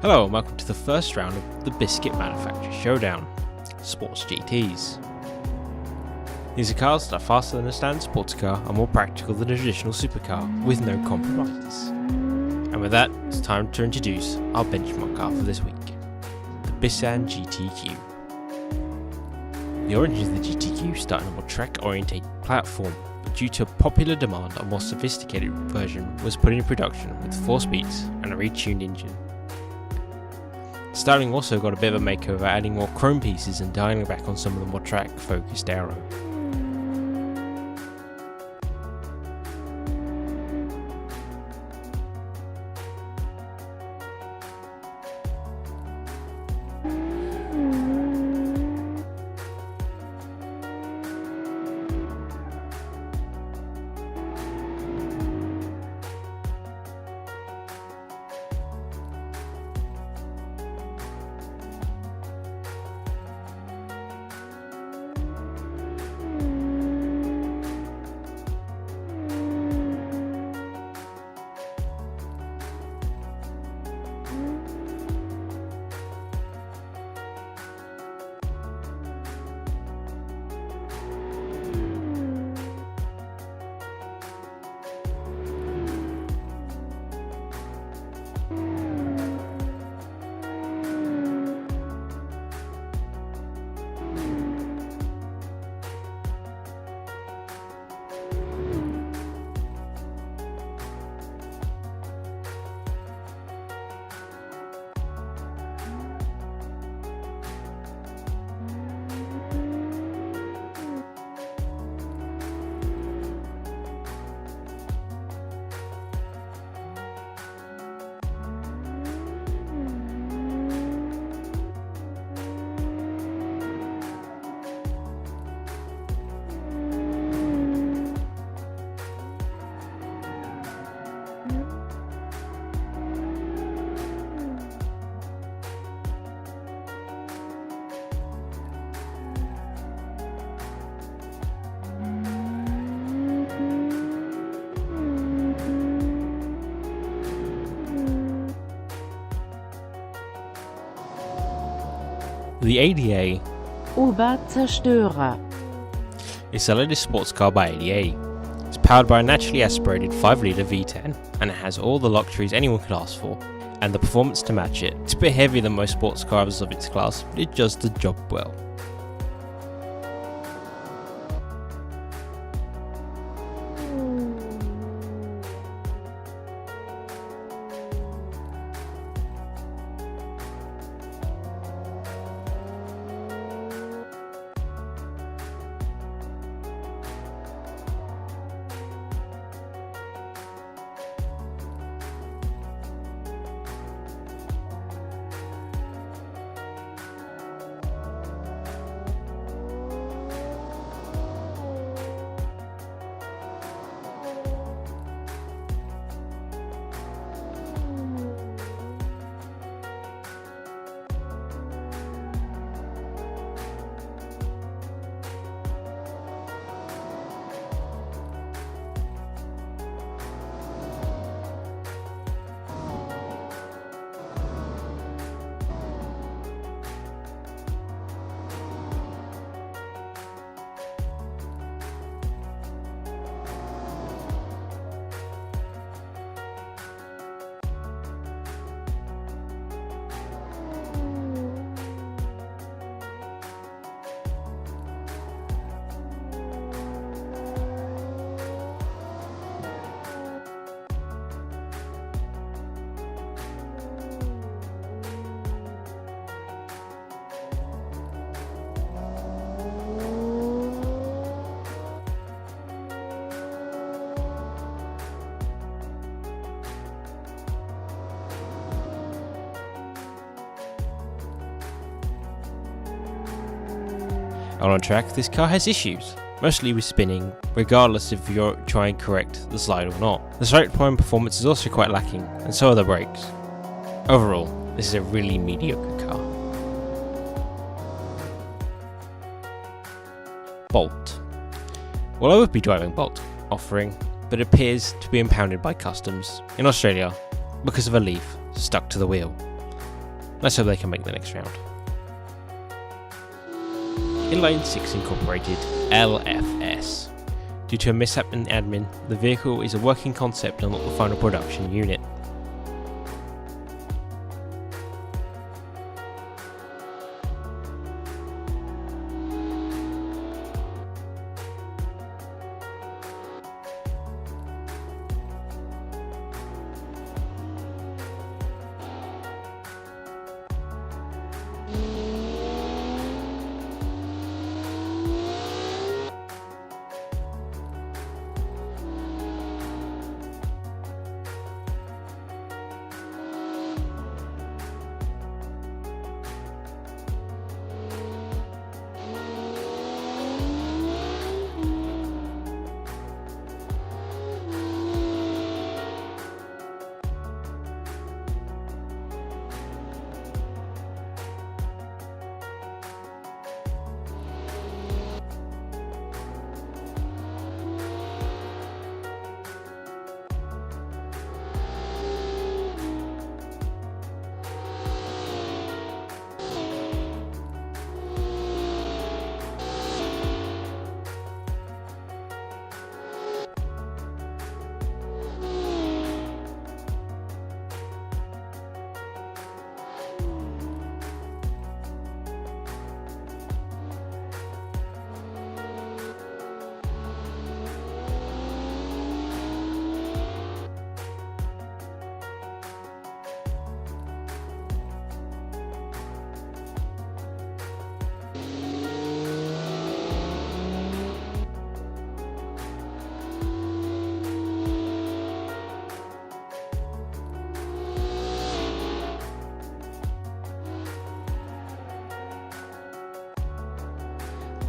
Hello and welcome to the first round of the Bskit manufacturer Showdown, Sports GTs. These are cars that are faster than a standard sports car and more practical than a traditional supercar, with no compromises. And with that, it's time to introduce our benchmark car for this week, the Beam.NG GTQ. The origins of the GTQ start on a more track-orientated platform, but due to popular demand, a more sophisticated version was put in production with 4 speeds and a retuned engine. Styling also got a bit of a makeover, adding more chrome pieces and dialing back on some of the more track-focused aero. The ADA Oberzerstörer is the latest sports car by ADA. It's powered by a naturally aspirated 5-litre V10 and it has all the luxuries anyone could ask for, and the performance to match it. It's a bit heavier than most sports cars of its class, but it does the job well. On track, this car has issues, mostly with spinning, regardless if you're trying to correct the slide or not. The straight point performance is also quite lacking, and so are the brakes. Overall, this is a really mediocre car. Bolt. Well, I would be driving Bolt, offering, but it appears to be impounded by customs in Australia because of a leaf stuck to the wheel. Let's hope they can make the next round. Inline 6 Incorporated LFS. Due to a mishap in admin, the vehicle is a working concept and not the final production unit.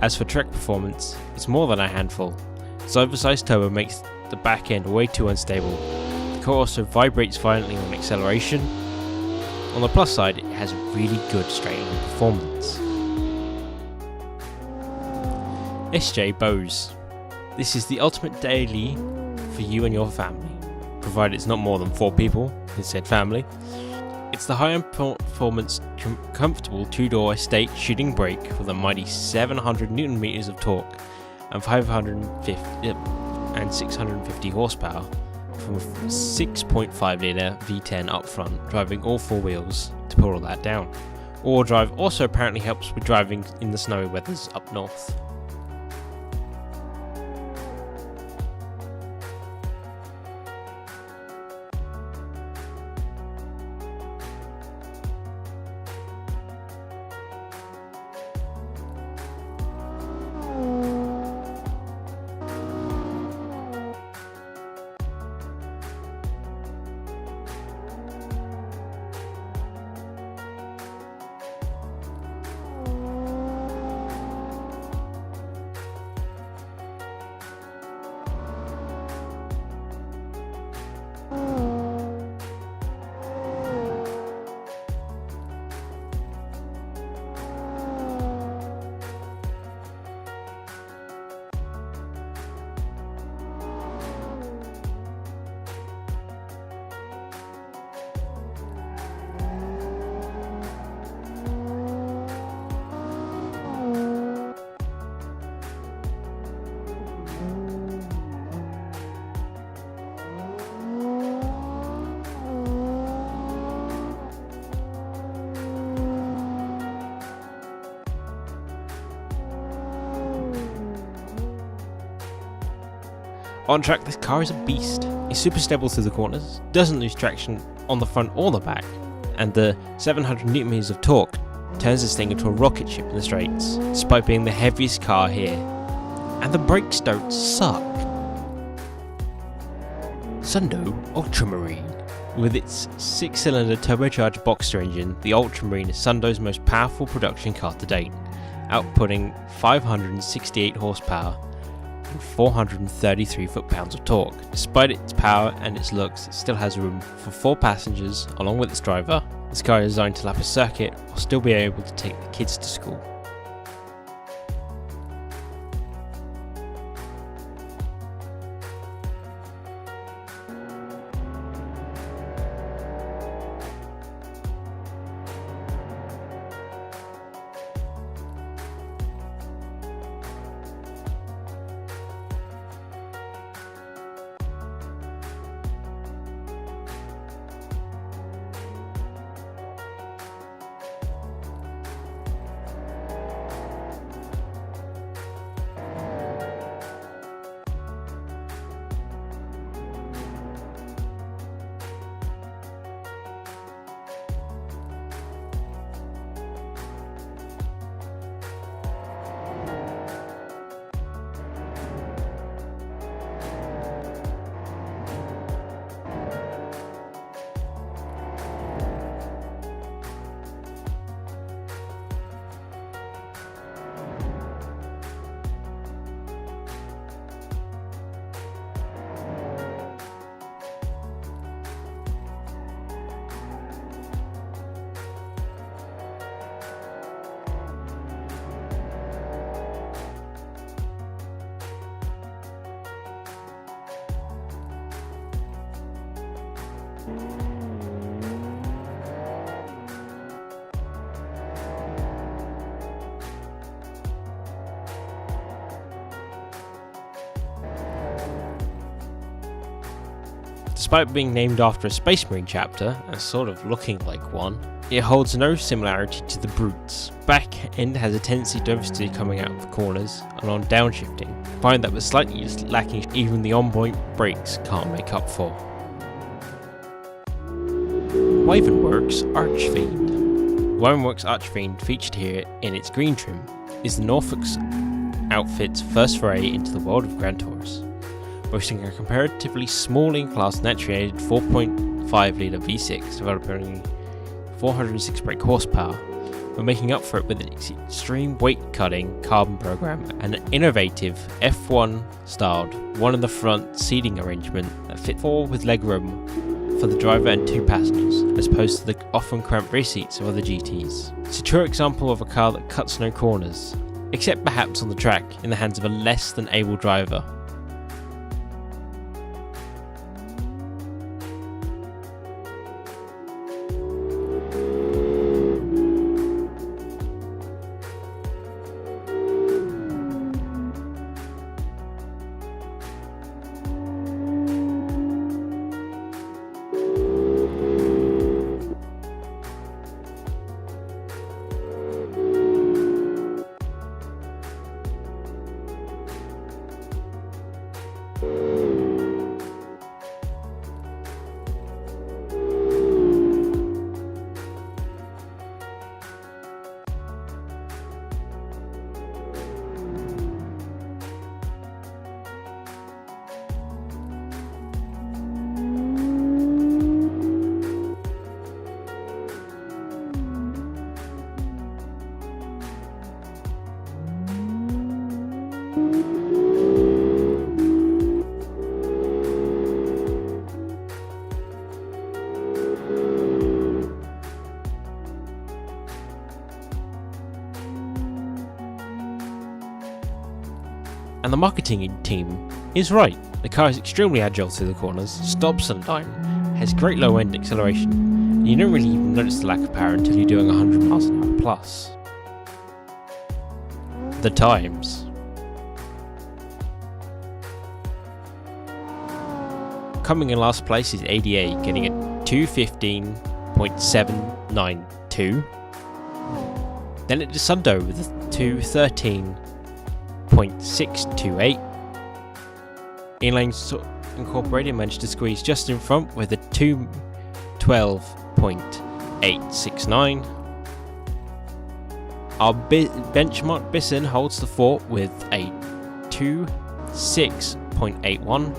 As for track performance, it's more than a handful. Its oversized turbo makes the back end way too unstable. The car also vibrates violently on acceleration. On the plus side, it has really good straight line performance. SJ Bose. This is the ultimate daily for you and your family, provided it's not more than 4 people in said family. It's the high-end performance, comfortable 2-door estate shooting brake with a mighty 700 Newton meters of torque and 650 horsepower from a 6.5 litre V10 up front, driving all 4 wheels to pull all that down. All-wheel drive also apparently helps with driving in the snowy weathers up north. On track, this car is a beast. It's super stable through the corners, doesn't lose traction on the front or the back, and the 700 Nm of torque turns this thing into a rocket ship in the straights, despite being the heaviest car here. And the brakes don't suck. Sundo Ultramarine. With its 6-cylinder turbocharged Boxster engine, the Ultramarine is Sundo's most powerful production car to date, outputting 568 horsepower and 433 foot-pounds of torque. Despite its power and its looks, it still has room for 4 passengers along with its driver. This car is designed to lap a circuit while still be able to take the kids to school. Despite being named after a Space Marine chapter, and sort of looking like one, it holds no similarity to the Brutes. Back end has a tendency to oversteer coming out of corners and on downshifting, find that was slightly lacking even the on-point brakes can't make up for. Wyvernworks Archfiend. Wyvernworks Archfiend, featured here in its green trim, is the Norfolk's outfit's first foray into the world of Grand Tours. Boasting a comparatively small in-class naturally aided 4.5 litre V6 developing 406 brake horsepower, but making up for it with its extreme weight-cutting carbon program and an innovative F1 styled one-in-the-front seating arrangement that fit 4 with legroom for the driver and 2 passengers, as opposed to the often cramped rear seats of other GTs. It's a true example of a car that cuts no corners, except perhaps on the track in the hands of a less than able driver. And the marketing team is right. The car is extremely agile through the corners, stops on a dime, has great low end acceleration, and you don't really even notice the lack of power until you're doing 100 miles an hour plus. The times. Coming in last place is ADA, getting a 2:15.792. Then it is Sundo with a 2:13.628. Inlane Incorporated managed to squeeze just in front with a 2:12.869. Our benchmark Bison holds the fort with a 2:6.81.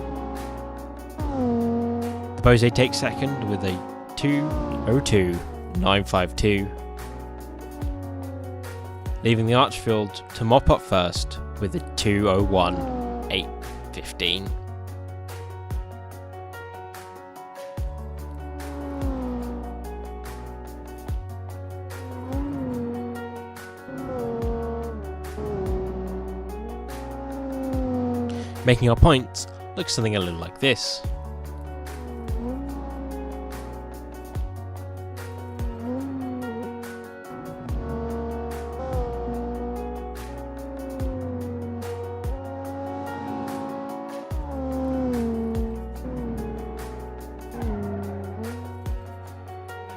The Bose takes second with a 2:02.952. Leaving the Archfield to mop up first with a 2:01.815. Making our points look something a little like this.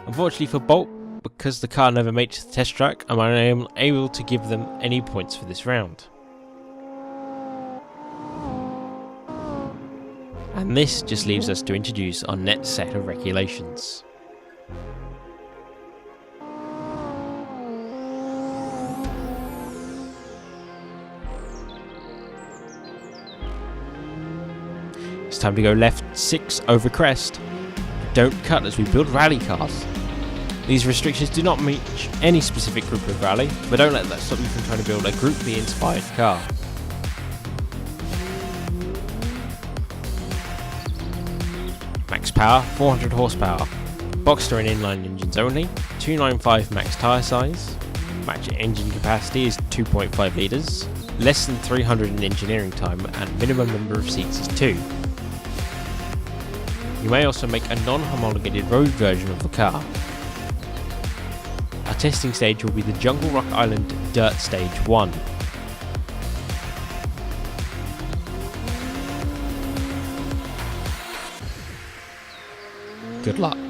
Unfortunately for Bolt, because the car never made it to the test track, I'm unable to give them any points for this round. And this just leaves us to introduce our next set of regulations. It's time to go left 6 over crest. Don't cut as we build rally cars. These restrictions do not reach any specific group of rally, but don't let that stop you from trying to build a Group B inspired car. Max power, 400 horsepower. Boxster and inline engines only. 295 max tyre size. Max engine capacity is 2.5 litres. Less than 300 in engineering time, and minimum number of seats is 2. You may also make a non-homologated road version of the car. Our testing stage will be the Jungle Rock Island Dirt Stage 1. Good luck.